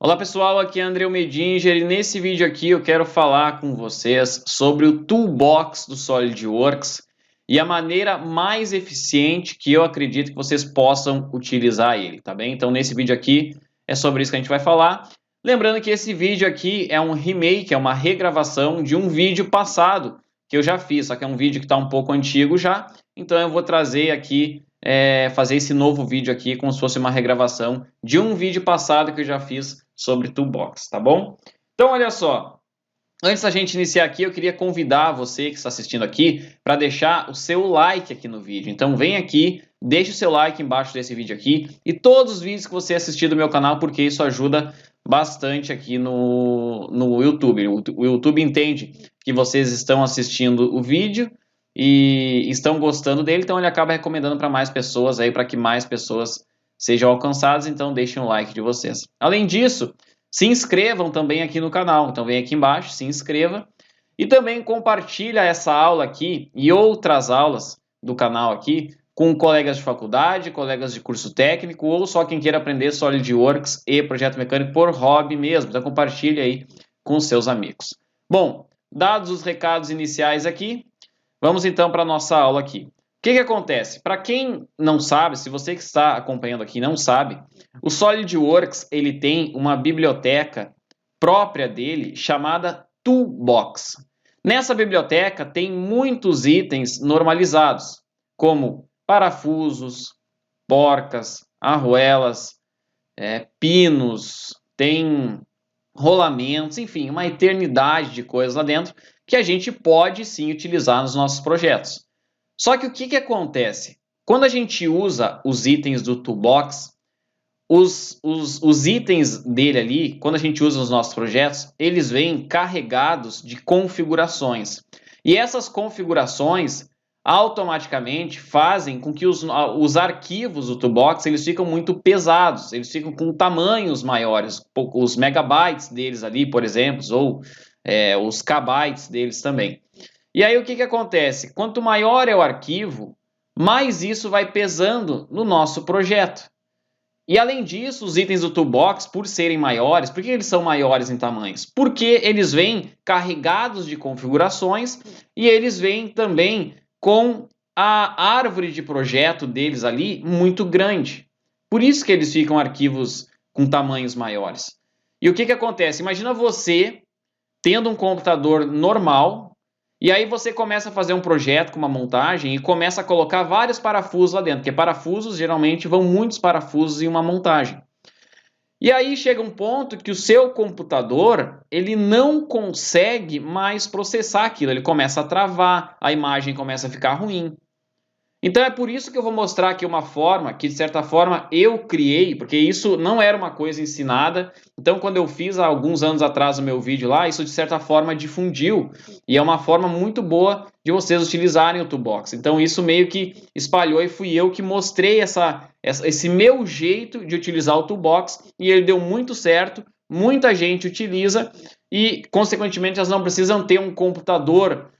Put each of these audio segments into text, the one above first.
Olá pessoal, aqui é André Medinger e nesse vídeo aqui eu quero falar com vocês sobre o Toolbox do SolidWorks e a maneira mais eficiente que eu acredito que vocês possam utilizar ele, tá bem? Então nesse vídeo aqui é sobre isso que a gente vai falar. Lembrando que esse vídeo aqui é um remake, é uma regravação de um vídeo passado que eu já fiz, só que é um vídeo que está um pouco antigo já, então eu vou trazer aqui fazer esse novo vídeo aqui como se fosse uma regravação de um vídeo passado que eu já fiz sobre Toolbox, tá bom? Então, olha só, antes da gente iniciar aqui, eu queria convidar você que está assistindo aqui para deixar o seu like aqui no vídeo. Então, vem aqui, deixa o seu like embaixo desse vídeo aqui e todos os vídeos que você assistir do meu canal, porque isso ajuda bastante aqui no YouTube. O YouTube entende que vocês estão assistindo o vídeo e estão gostando dele, então ele acaba recomendando para mais pessoas aí, para que mais pessoas sejam alcançadas, então deixem o like de vocês. Além disso, se inscrevam também aqui no canal, então vem aqui embaixo, se inscreva e também compartilha essa aula aqui e outras aulas do canal aqui com colegas de faculdade, colegas de curso técnico ou só quem queira aprender SolidWorks e projeto mecânico por hobby mesmo, então compartilha aí com seus amigos. Bom, dados os recados iniciais aqui, vamos então para a nossa aula aqui. O que acontece? Para quem não sabe, se você que está acompanhando aqui não sabe, o SolidWorks ele tem uma biblioteca própria dele chamada Toolbox. Nessa biblioteca tem muitos itens normalizados, como parafusos, porcas, arruelas, pinos, tem rolamentos, enfim, uma eternidade de coisas lá dentro que a gente pode sim utilizar nos nossos projetos. Só que o que acontece? Quando a gente usa os itens do Toolbox, os itens dele ali, quando a gente usa nos nossos projetos, eles vêm carregados de configurações. E essas configurações automaticamente fazem com que os arquivos do Toolbox eles ficam muito pesados, eles ficam com tamanhos maiores, os megabytes deles ali, por exemplo, ou os kbytes deles também. E aí o que acontece? Quanto maior é o arquivo, mais isso vai pesando no nosso projeto. E além disso, os itens do Toolbox, por serem maiores, por que eles são maiores em tamanhos? Porque eles vêm carregados de configurações e eles vêm também com a árvore de projeto deles ali muito grande. Por isso que eles ficam arquivos com tamanhos maiores. E o que acontece? Imagina você tendo um computador normal, e aí você começa a fazer um projeto com uma montagem e começa a colocar vários parafusos lá dentro, porque parafusos, geralmente, vão muitos parafusos em uma montagem. E aí chega um ponto que o seu computador, ele não consegue mais processar aquilo, ele começa a travar, a imagem começa a ficar ruim. Então é por isso que eu vou mostrar aqui uma forma que, de certa forma, eu criei, porque isso não era uma coisa ensinada. Então, quando eu fiz há alguns anos atrás o meu vídeo lá, isso de certa forma difundiu. E é uma forma muito boa de vocês utilizarem o Toolbox. Então, isso meio que espalhou e fui eu que mostrei esse meu jeito de utilizar o Toolbox. E ele deu muito certo, muita gente utiliza e, consequentemente, elas não precisam ter um computador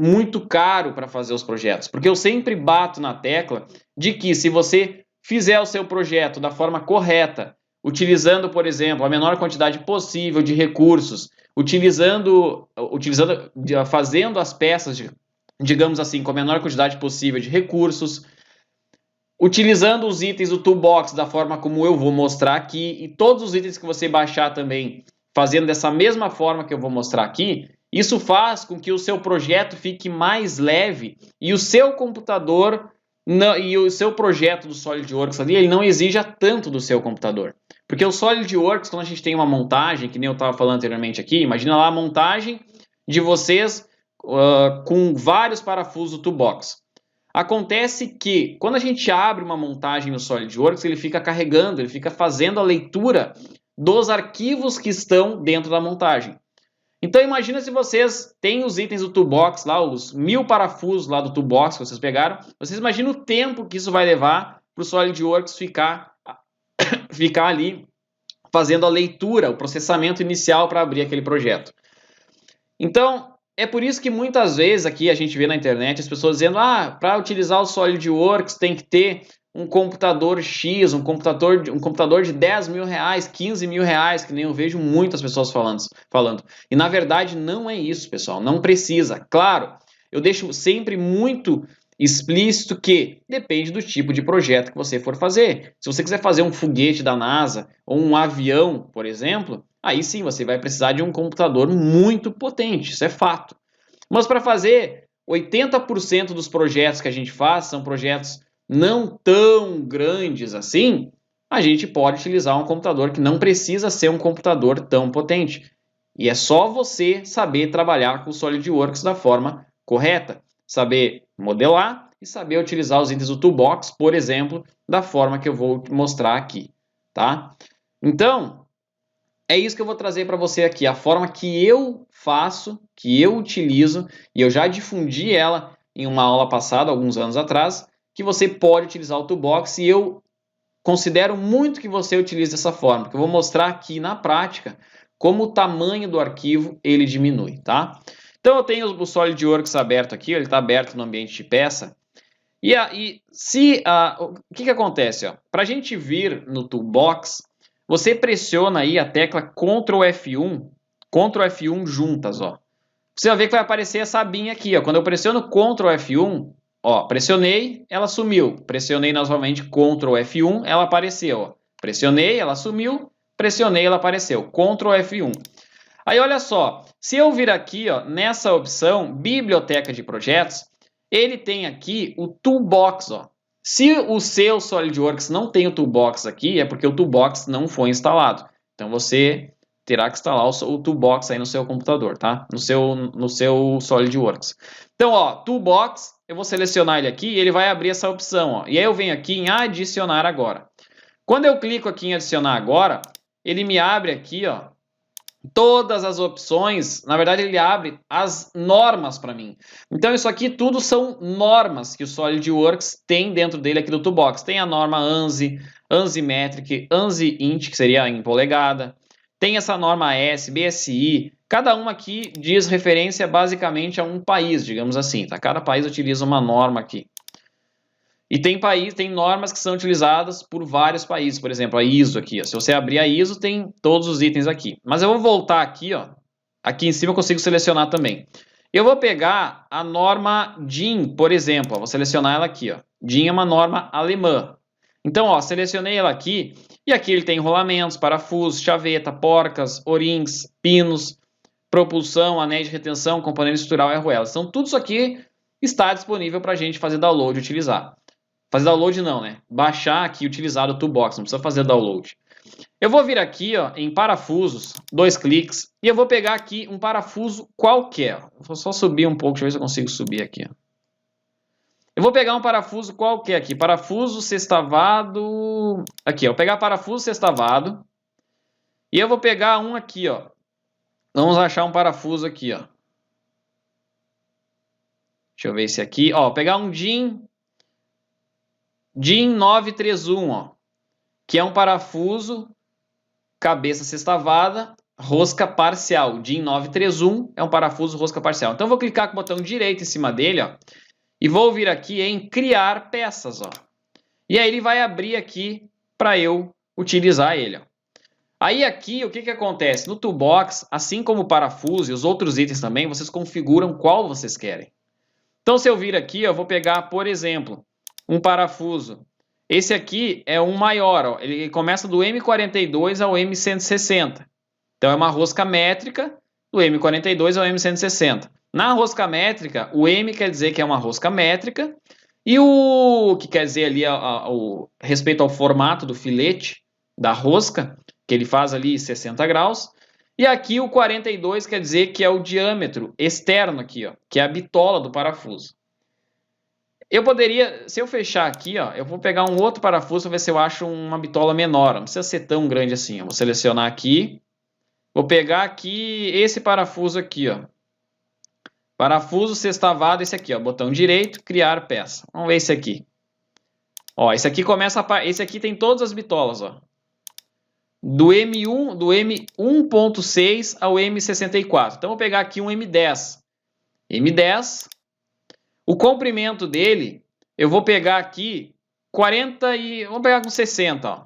muito caro para fazer os projetos, porque eu sempre bato na tecla de que se você fizer o seu projeto da forma correta, utilizando, por exemplo, a menor quantidade possível de recursos, fazendo as peças, digamos assim, com a menor quantidade possível de recursos, utilizando os itens do Toolbox da forma como eu vou mostrar aqui, e todos os itens que você baixar também, fazendo dessa mesma forma que eu vou mostrar aqui, isso faz com que o seu projeto fique mais leve e o seu computador e o seu projeto do SolidWorks ali, ele não exija tanto do seu computador. Porque o SolidWorks, quando a gente tem uma montagem, que nem eu estava falando anteriormente aqui, imagina lá a montagem de vocês com vários parafusos do Toolbox. Acontece que quando a gente abre uma montagem no SolidWorks, ele fica carregando, ele fica fazendo a leitura dos arquivos que estão dentro da montagem. Então imagina se vocês têm os itens do Toolbox lá, os 1000 parafusos lá do Toolbox que vocês pegaram, vocês imaginam o tempo que isso vai levar para o SolidWorks ficar ali fazendo a leitura, o processamento inicial para abrir aquele projeto. Então, é por isso que muitas vezes aqui a gente vê na internet as pessoas dizendo para utilizar o SolidWorks tem que ter um computador X, um computador de 10 mil reais, 15 mil reais, que nem eu vejo muitas pessoas falando. E na verdade não é isso, pessoal, não precisa. Claro, eu deixo sempre muito explícito que depende do tipo de projeto que você for fazer. Se você quiser fazer um foguete da NASA ou um avião, por exemplo, aí sim você vai precisar de um computador muito potente, isso é fato. Mas para fazer 80% dos projetos que a gente faz são projetos não tão grandes assim, a gente pode utilizar um computador que não precisa ser um computador tão potente. E é só você saber trabalhar com o SolidWorks da forma correta, saber modelar e saber utilizar os itens do Toolbox, por exemplo, da forma que eu vou mostrar aqui, tá? Então, é isso que eu vou trazer para você aqui, a forma que eu faço, que eu utilizo, e eu já difundi ela em uma aula passada, alguns anos atrás, que você pode utilizar o Toolbox e eu considero muito que você utilize dessa forma, porque eu vou mostrar aqui na prática como o tamanho do arquivo ele diminui, tá? Então eu tenho o SolidWorks aberto aqui, ele está aberto no ambiente de peça, o que acontece? Para a gente vir no Toolbox, você pressiona aí a tecla Ctrl F1 juntas, ó. Você vai ver que vai aparecer essa abinha aqui, ó. Quando eu pressiono Ctrl F1, ó, pressionei, ela sumiu. Pressionei novamente Ctrl F1, ela apareceu, ó. Pressionei, ela sumiu. Pressionei, ela apareceu. Ctrl F1. Aí olha só, se eu vir aqui, ó, nessa opção Biblioteca de Projetos, ele tem aqui o Toolbox, ó. Se o seu SolidWorks não tem o Toolbox aqui, é porque o Toolbox não foi instalado. Então você terá que instalar o Toolbox aí no seu computador, tá? No seu SolidWorks. Então, ó, Toolbox, eu vou selecionar ele aqui e ele vai abrir essa opção, ó. E aí eu venho aqui em Adicionar Agora. Quando eu clico aqui em Adicionar Agora, ele me abre aqui, ó, todas as opções. Na verdade, ele abre as normas para mim. Então, isso aqui tudo são normas que o SolidWorks tem dentro dele aqui do Toolbox. Tem a norma ANSI, ANSI Metric, ANSI Int, que seria em polegada. Tem essa norma S, BSI. Cada uma aqui diz referência basicamente a um país, digamos assim, tá? Cada país utiliza uma norma aqui. E tem normas que são utilizadas por vários países, por exemplo, a ISO aqui, ó. Se você abrir a ISO, tem todos os itens aqui. Mas eu vou voltar aqui, ó. Aqui em cima eu consigo selecionar também. Eu vou pegar a norma DIN, por exemplo, ó. Vou selecionar ela aqui, ó. DIN é uma norma alemã. Então, ó, selecionei ela aqui, e aqui ele tem rolamentos, parafusos, chaveta, porcas, O-rings, pinos, propulsão, anéis de retenção, componente estrutural e arruelas. Então, tudo isso aqui está disponível para a gente fazer download e utilizar. Fazer download não, né? Baixar aqui e utilizar o Toolbox, não precisa fazer download. Eu vou vir aqui, ó, em parafusos, 2 cliques, e eu vou pegar aqui um parafuso qualquer. Vou só subir um pouco, deixa eu ver se eu consigo subir aqui, ó. Eu vou pegar um parafuso qualquer aqui, parafuso sextavado, aqui, ó, vou pegar parafuso sextavado, e eu vou pegar um aqui, ó. Vamos achar um parafuso aqui, ó. Deixa eu ver esse aqui, ó, vou pegar um DIN 931, ó, que é um parafuso cabeça sextavada, rosca parcial. DIN 931 é um parafuso rosca parcial. Então eu vou clicar com o botão direito em cima dele, ó, e vou vir aqui em criar peças, ó. E aí ele vai abrir aqui para eu utilizar ele, ó. Aí aqui o que acontece? No Toolbox, assim como o parafuso e os outros itens também, vocês configuram qual vocês querem. Então se eu vir aqui, eu vou pegar, por exemplo, um parafuso. Esse aqui é um maior, ó. Ele começa do M42 ao M160. Então é uma rosca métrica do M42 ao M160. Na rosca métrica, o M quer dizer que é uma rosca métrica e o que quer dizer ali respeito ao formato do filete da rosca, que ele faz ali 60 graus. E aqui o 42 quer dizer que é o diâmetro externo aqui, ó, que é a bitola do parafuso. Eu poderia, se eu fechar aqui, ó, eu vou pegar um outro parafuso para ver se eu acho uma bitola menor. Não precisa ser tão grande assim. Eu vou selecionar aqui. Vou pegar aqui esse parafuso aqui, ó. Parafuso sextavado, esse aqui, ó. Botão direito, criar peça. Vamos ver esse aqui. Ó, esse aqui esse aqui tem todas as bitolas, ó. Do M1.6 ao M64. Então, vou pegar aqui um M10. M10. O comprimento dele, eu vou pegar aqui 40 e... Vamos pegar com 60, ó.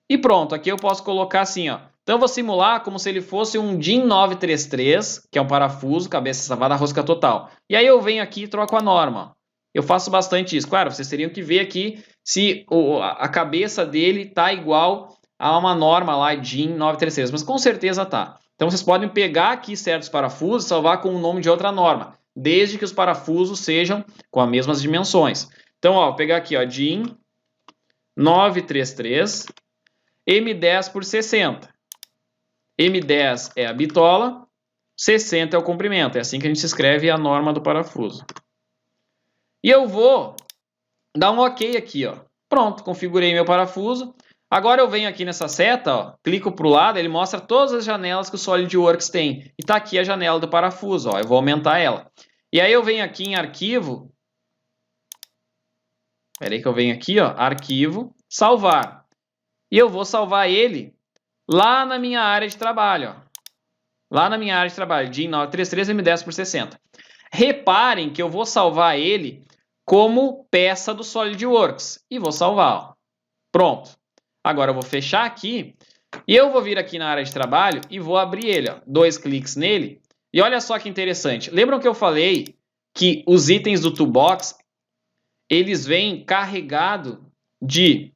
E pronto, aqui eu posso colocar assim, ó. Então eu vou simular como se ele fosse um DIN 933, que é um parafuso, cabeça savada, rosca total. E aí eu venho aqui e troco a norma. Eu faço bastante isso. Claro, vocês teriam que ver aqui se a cabeça dele está igual a uma norma lá, DIN 933, mas com certeza tá. Então vocês podem pegar aqui certos parafusos e salvar com o nome de outra norma, desde que os parafusos sejam com as mesmas dimensões. Então, ó, vou pegar aqui, ó, DIN 933, M10 por 60. M10 é a bitola, 60 é o comprimento. É assim que a gente escreve a norma do parafuso. E eu vou dar um OK aqui, ó. Pronto, configurei meu parafuso. Agora eu venho aqui nessa seta, ó, clico para o lado, ele mostra todas as janelas que o SolidWorks tem. E está aqui a janela do parafuso, ó, eu vou aumentar ela. E aí eu venho aqui em arquivo. Espera aí que eu venho aqui, ó, arquivo, salvar. E eu vou salvar ele lá na minha área de trabalho, ó. Lá na minha área de trabalho, DIN 933 M10 por 60. Reparem que eu vou salvar ele como peça do SolidWorks. E vou salvar, ó. Pronto. Agora eu vou fechar aqui e eu vou vir aqui na área de trabalho e vou abrir ele, ó. 2 cliques nele. E olha só que interessante. Lembram que eu falei que os itens do Toolbox, eles vêm carregados de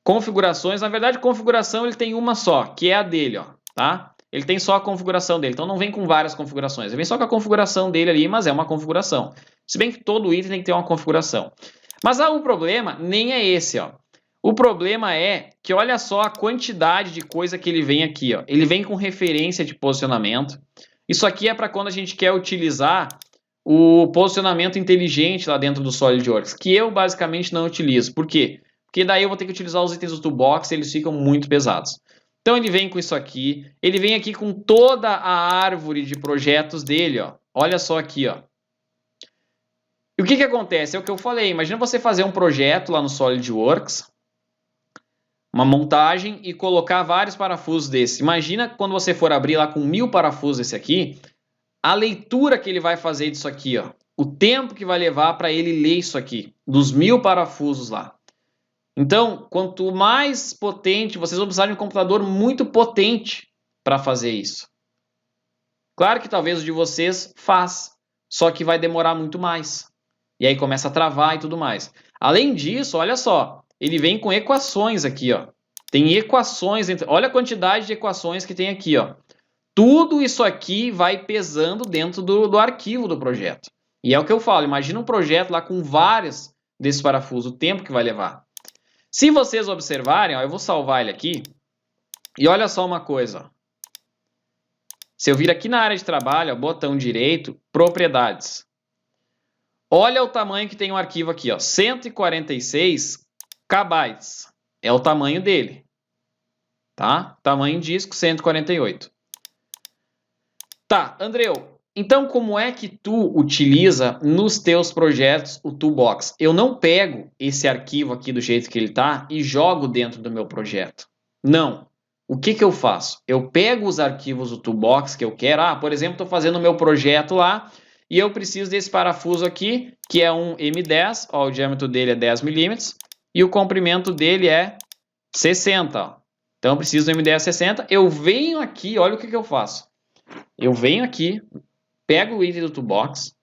configurações. Na verdade, configuração ele tem uma só, que é a dele, ó, tá? Ele tem só a configuração dele, então não vem com várias configurações. Ele vem só com a configuração dele ali, mas é uma configuração. Se bem que todo item tem que ter uma configuração. Mas há um problema, nem é esse, ó. O problema é que olha só a quantidade de coisa que ele vem aqui, ó. Ele vem com referência de posicionamento. Isso aqui é para quando a gente quer utilizar o posicionamento inteligente lá dentro do SolidWorks, que eu basicamente não utilizo. Por quê? Porque daí eu vou ter que utilizar os itens do Toolbox e eles ficam muito pesados. Então ele vem com isso aqui, ele vem aqui com toda a árvore de projetos dele, ó. Olha só aqui, ó. E o que acontece? É o que eu falei, imagina você fazer um projeto lá no SolidWorks, uma montagem e colocar vários parafusos desses. Imagina quando você for abrir lá com 1000 parafusos esse aqui, a leitura que ele vai fazer disso aqui, ó. O tempo que vai levar para ele ler isso aqui, dos 1000 parafusos lá. Então, quanto mais potente, vocês vão precisar de um computador muito potente para fazer isso. Claro que talvez o de vocês faz, só que vai demorar muito mais. E aí começa a travar e tudo mais. Além disso, olha só, ele vem com equações aqui, ó. Tem equações, olha a quantidade de equações que tem aqui, ó. Tudo isso aqui vai pesando dentro do arquivo do projeto. E é o que eu falo, imagina um projeto lá com vários desses parafusos, o tempo que vai levar. Se vocês observarem, ó, eu vou salvar ele aqui. E olha só uma coisa. Ó. Se eu vir aqui na área de trabalho, ó, botão direito, propriedades. Olha o tamanho que tem o arquivo aqui, ó, 146 KB. É o tamanho dele. Tá? Tamanho disco 148. Tá, Andreu. Então, como é que tu utiliza nos teus projetos o Toolbox? Eu não pego esse arquivo aqui do jeito que ele está e jogo dentro do meu projeto. Não. O que eu faço? Eu pego os arquivos do Toolbox que eu quero. Ah, por exemplo, estou fazendo o meu projeto lá e eu preciso desse parafuso aqui, que é um M10. Ó, o diâmetro dele é 10 milímetros e o comprimento dele é 60. Ó. Então, eu preciso do M10 60. Eu venho aqui, olha o que eu faço. Eu venho aqui, pego o item do Toolbox,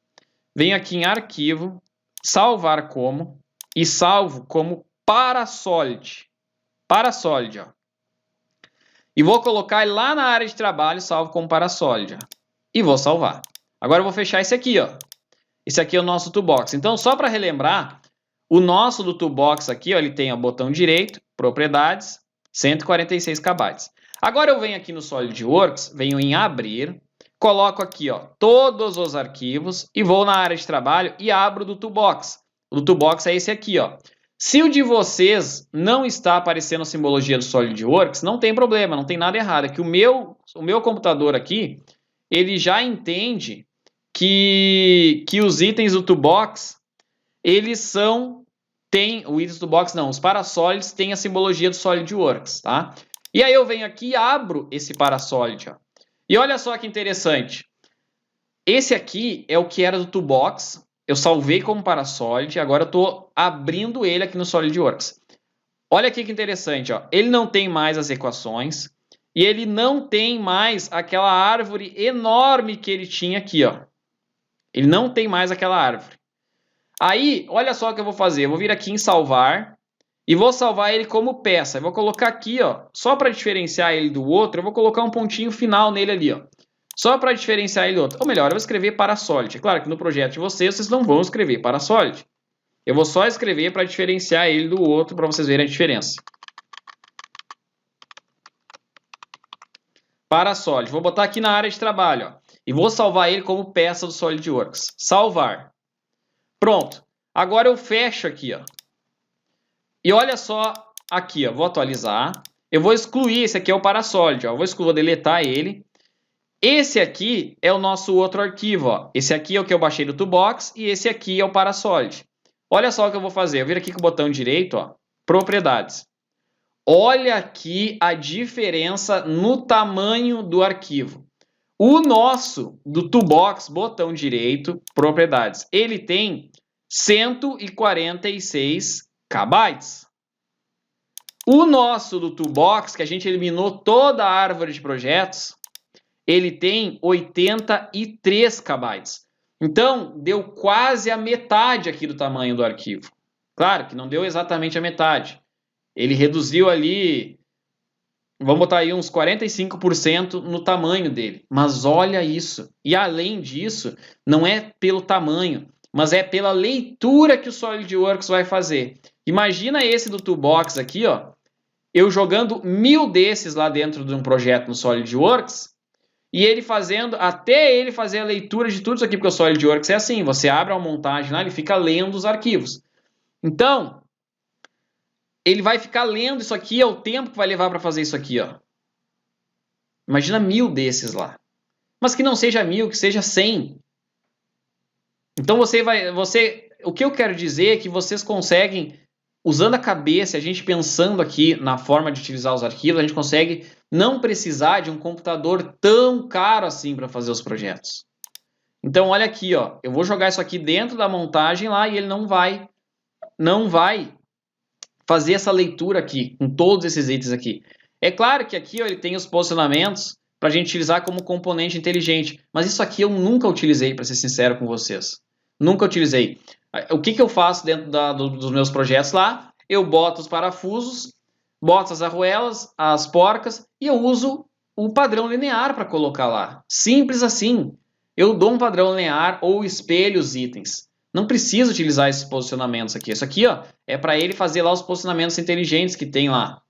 venho aqui em arquivo, salvar como, e salvo como para Solid. Para Solid, ó. E vou colocar ele lá na área de trabalho, salvo como para Solid. Ó. E vou salvar. Agora eu vou fechar esse aqui, ó. Esse aqui é o nosso Toolbox. Então, só para relembrar, o nosso do Toolbox aqui, ó, ele tem o botão direito, propriedades, 146 KB. Agora eu venho aqui no SolidWorks, venho em abrir, coloco aqui, ó, todos os arquivos e vou na área de trabalho e abro do Toolbox. O do Toolbox é esse aqui, ó. Se o de vocês não está aparecendo a simbologia do SolidWorks, não tem problema, não tem nada errado. É que o meu computador aqui, ele já entende que os itens do Toolbox, eles são... o itens do Toolbox não, os parasólids têm a simbologia do SolidWorks, tá? E aí eu venho aqui e abro esse parasólid, ó. E olha só que interessante. Esse aqui é o que era do Toolbox eu salvei como Parasolid, agora eu estou abrindo ele aqui no SolidWorks. Olha aqui que interessante, ó. Ele não tem mais as equações e ele não tem mais aquela árvore enorme que ele tinha aqui, ó. Ele não tem mais aquela árvore. Aí, olha só o que eu vou fazer. Eu vou vir aqui em salvar e vou salvar ele como peça. Eu vou colocar aqui, ó, só para diferenciar ele do outro, eu vou colocar um pontinho final nele ali, ó. Só para diferenciar ele do outro. Ou melhor, eu vou escrever Parasolid. É claro que no projeto de vocês não vão escrever Parasolid. Eu vou só escrever para diferenciar ele do outro, para vocês verem a diferença. Parasolid. Vou botar aqui na área de trabalho, ó, e vou salvar ele como peça do SolidWorks. Salvar. Pronto. Agora eu fecho aqui, ó. E olha só aqui, ó. Vou atualizar. Eu vou excluir, esse aqui é o Parasolid, ó. Vou deletar ele. Esse aqui é o nosso outro arquivo, ó. Esse aqui é o que eu baixei do Toolbox e esse aqui é o Parasolid. Olha só o que eu vou fazer. Eu viro aqui com o botão direito, ó, propriedades. Olha aqui a diferença no tamanho do arquivo. O nosso do Toolbox, botão direito, propriedades, ele tem 146 KB. O nosso do Toolbox, que a gente eliminou toda a árvore de projetos, ele tem 83 KB. Então, deu quase a metade aqui do tamanho do arquivo. Claro que não deu exatamente a metade. Ele reduziu ali, vamos botar aí uns 45% no tamanho dele. Mas olha isso. E além disso, não é pelo tamanho, mas é pela leitura que o SolidWorks vai fazer. Imagina esse do Toolbox aqui, ó. Eu jogando 1000 desses lá dentro de um projeto no SolidWorks, e ele fazendo, até ele fazer a leitura de tudo isso aqui, porque o SolidWorks é assim, você abre uma montagem lá, ele fica lendo os arquivos. Então, ele vai ficar lendo isso aqui, é o tempo que vai levar para fazer isso aqui, ó. Imagina 1000 desses lá. Mas que não seja 1000, que seja 100. Então o que eu quero dizer é que vocês conseguem, usando a cabeça, a gente pensando aqui na forma de utilizar os arquivos, a gente consegue não precisar de um computador tão caro assim para fazer os projetos. Então olha aqui, ó, eu vou jogar isso aqui dentro da montagem lá e ele não vai fazer essa leitura aqui, com todos esses itens aqui. É claro que aqui, ó, ele tem os posicionamentos para a gente utilizar como componente inteligente, mas isso aqui eu nunca utilizei, para ser sincero com vocês. Nunca utilizei. O que eu faço dentro dos meus projetos lá? Eu boto os parafusos, boto as arruelas, as porcas e eu uso o padrão linear para colocar lá. Simples assim. Eu dou um padrão linear ou espelho os itens. Não preciso utilizar esses posicionamentos aqui. Isso aqui, ó, é para ele fazer lá os posicionamentos inteligentes que tem lá,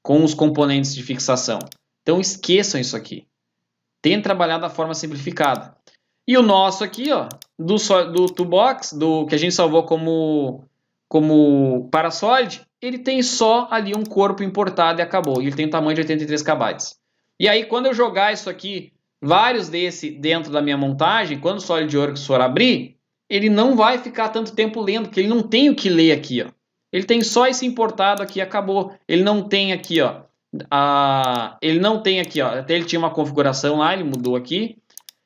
com os componentes de fixação. Então esqueçam isso aqui. Tentem trabalhar da forma simplificada. E o nosso aqui, ó, do Toolbox, que a gente salvou como Parasolid, ele tem só ali um corpo importado e acabou. E ele tem um tamanho de 83 KB. E aí, quando eu jogar isso aqui, vários desse dentro da minha montagem, quando o SolidWorks for abrir, ele não vai ficar tanto tempo lendo, porque ele não tem o que ler aqui, ó. Ele tem só esse importado aqui e acabou. Ele não tem aqui, ó. Ele não tem aqui, ó. Até ele tinha uma configuração lá, ele mudou aqui.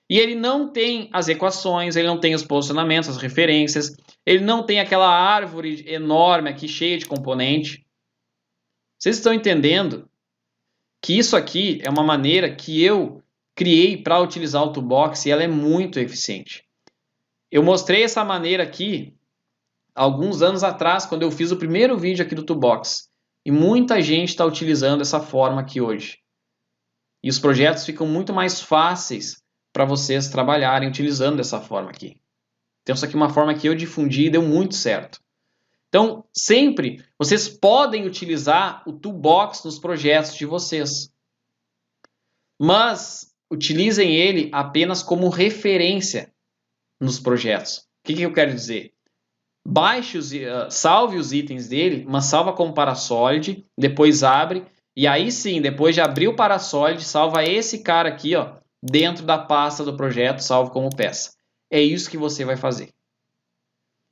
E ele não tem as equações, ele não tem os posicionamentos, as referências, ele não tem aquela árvore enorme aqui, cheia de componente. Vocês estão entendendo que isso aqui é uma maneira que eu criei para utilizar o Toolbox e ela é muito eficiente. Eu mostrei essa maneira aqui alguns anos atrás, quando eu fiz o primeiro vídeo aqui do Toolbox. E muita gente está utilizando essa forma aqui hoje. E os projetos ficam muito mais fáceis para vocês trabalharem utilizando dessa forma aqui. Então, isso aqui é uma forma que eu difundi e deu muito certo. Então, sempre vocês podem utilizar o Toolbox nos projetos de vocês. Mas utilizem ele apenas como referência nos projetos. O que eu quero dizer? Salve os itens dele, mas salva como Parasolid, depois abre, e aí sim, depois de abrir o Parasolid, salva esse cara aqui, ó, dentro da pasta do projeto, salvo como peça. É isso que você vai fazer.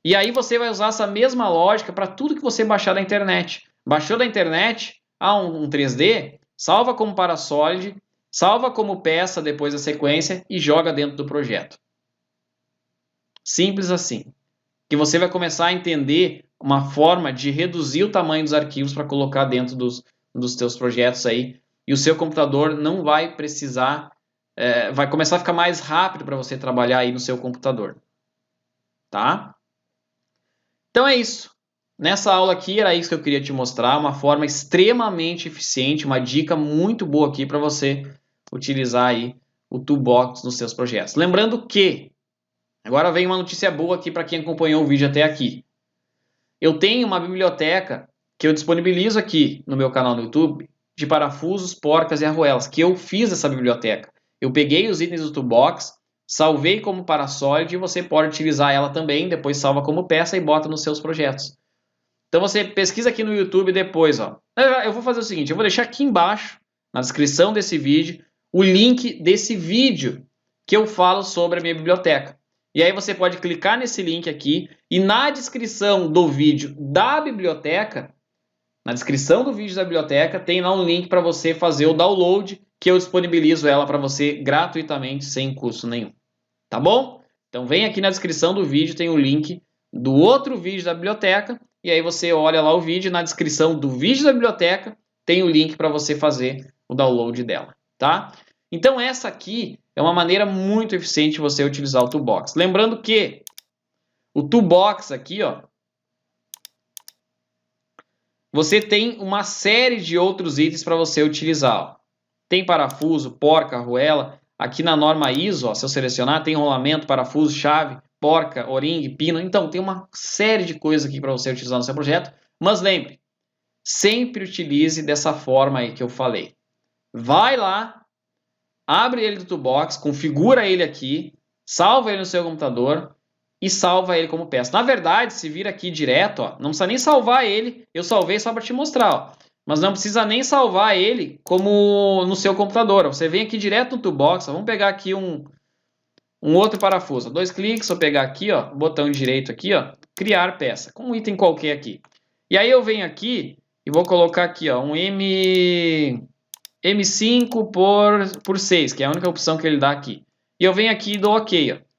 E aí você vai usar essa mesma lógica para tudo que você baixar da internet. Baixou da internet, um 3D, salva como Parasolid, salva como peça depois da sequência e joga dentro do projeto. Simples assim. que você vai começar a entender uma forma de reduzir o tamanho dos arquivos para colocar dentro dos teus projetos aí, e o seu computador não vai precisar, vai começar a ficar mais rápido para você trabalhar aí no seu computador, tá? Então é isso. Nessa aula aqui era isso que eu queria te mostrar, uma forma extremamente eficiente, uma dica muito boa aqui para você utilizar aí o Toolbox nos seus projetos. Lembrando que, agora vem uma notícia boa aqui para quem acompanhou o vídeo até aqui. Eu tenho uma biblioteca que eu disponibilizo aqui no meu canal no YouTube de parafusos, porcas e arruelas, que eu fiz essa biblioteca. Eu peguei os itens do Toolbox, salvei como Parasolid e você pode utilizar ela também, depois salva como peça e bota nos seus projetos. Então você pesquisa aqui no YouTube depois, ó. Eu vou fazer o seguinte, eu vou deixar aqui embaixo, na descrição desse vídeo, o link desse vídeo que eu falo sobre a minha biblioteca. E aí você pode clicar nesse link aqui e na descrição do vídeo da biblioteca, tem lá um link para você fazer o download, que eu disponibilizo ela para você gratuitamente, sem custo nenhum. Tá bom? Então vem aqui na descrição do vídeo, tem o link do outro vídeo da biblioteca, e aí você olha lá o vídeo, na descrição do vídeo da biblioteca tem o link para você fazer o download dela, tá? Então essa aqui é uma maneira muito eficiente de você utilizar o Toolbox. Lembrando que o Toolbox aqui, ó, você tem uma série de outros itens para você utilizar. Ó. Tem parafuso, porca, arruela. Aqui na norma ISO, ó, se eu selecionar, tem rolamento, parafuso, chave, porca, O-ring, pino. Então, tem uma série de coisas aqui para você utilizar no seu projeto. Mas lembre, sempre utilize dessa forma aí que eu falei. Vai lá, abre ele do Toolbox, configura ele aqui, salva ele no seu computador e salva ele como peça. Na verdade, se vir aqui direto, ó, não precisa nem salvar ele, eu salvei só para te mostrar, ó, mas não precisa nem salvar ele como no seu computador. Ó. Você vem aqui direto no Toolbox, ó, vamos pegar aqui um outro parafuso. 2 cliques, vou pegar aqui, ó, botão direito aqui, ó, criar peça, com um item qualquer aqui. E aí eu venho aqui e vou colocar aqui, ó, um M5 por 6, que é a única opção que ele dá aqui. E eu venho aqui e dou OK, ó.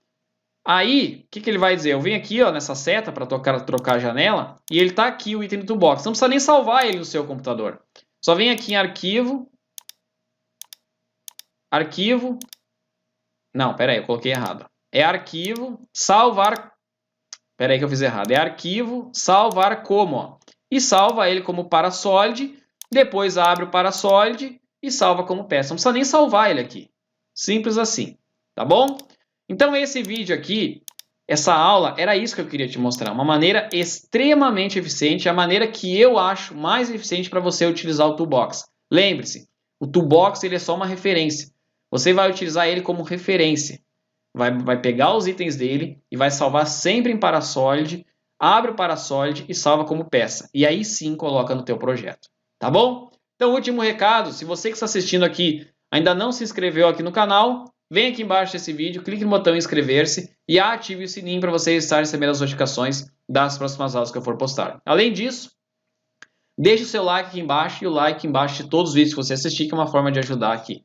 Aí, o que ele vai dizer? Eu venho aqui ó, nessa seta para trocar a janela e ele está aqui o item do Toolbox. Não precisa nem salvar ele no seu computador. Só vem aqui em arquivo. Arquivo. Não, pera aí, eu coloquei errado. É arquivo, salvar. Pera aí que eu fiz errado. É arquivo, salvar como. Ó. E salva ele como Parasolid. Depois abre o Parasolid e salva como peça. Não precisa nem salvar ele aqui. Simples assim. Tá bom? Então esse vídeo aqui, essa aula, era isso que eu queria te mostrar. Uma maneira extremamente eficiente, a maneira que eu acho mais eficiente para você utilizar o Toolbox. Lembre-se, o Toolbox ele é só uma referência. Você vai utilizar ele como referência. Vai pegar os itens dele e vai salvar sempre em Parasolid, abre o Parasolid e salva como peça. E aí sim coloca no teu projeto. Tá bom? Então, último recado, se você que está assistindo aqui ainda não se inscreveu aqui no canal, vem aqui embaixo desse vídeo, clique no botão inscrever-se e ative o sininho para você estar recebendo as notificações das próximas aulas que eu for postar. Além disso, deixe o seu like aqui embaixo e o like embaixo de todos os vídeos que você assistir, que é uma forma de ajudar aqui.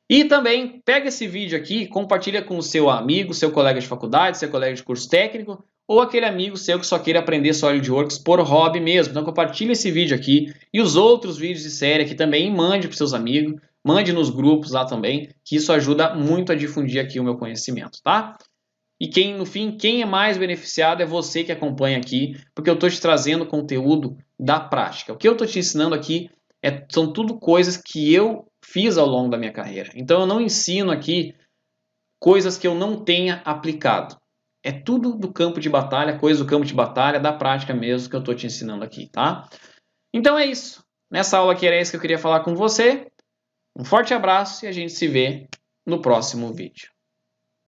E também pega esse vídeo aqui e compartilha com o seu amigo, seu colega de faculdade, seu colega de curso técnico ou aquele amigo seu que só queira aprender SolidWorks por hobby mesmo. Então compartilha esse vídeo aqui e os outros vídeos de série aqui também, mande para seus amigos. Mande nos grupos lá também, que isso ajuda muito a difundir aqui o meu conhecimento, tá? E no fim, quem é mais beneficiado é você que acompanha aqui, porque eu estou te trazendo conteúdo da prática. O que eu estou te ensinando aqui são tudo coisas que eu fiz ao longo da minha carreira. Então eu não ensino aqui coisas que eu não tenha aplicado. É tudo do campo de batalha, coisa do campo de batalha, da prática mesmo que eu estou te ensinando aqui, tá? Então é isso. Nessa aula aqui era isso que eu queria falar com você. Um forte abraço e a gente se vê no próximo vídeo.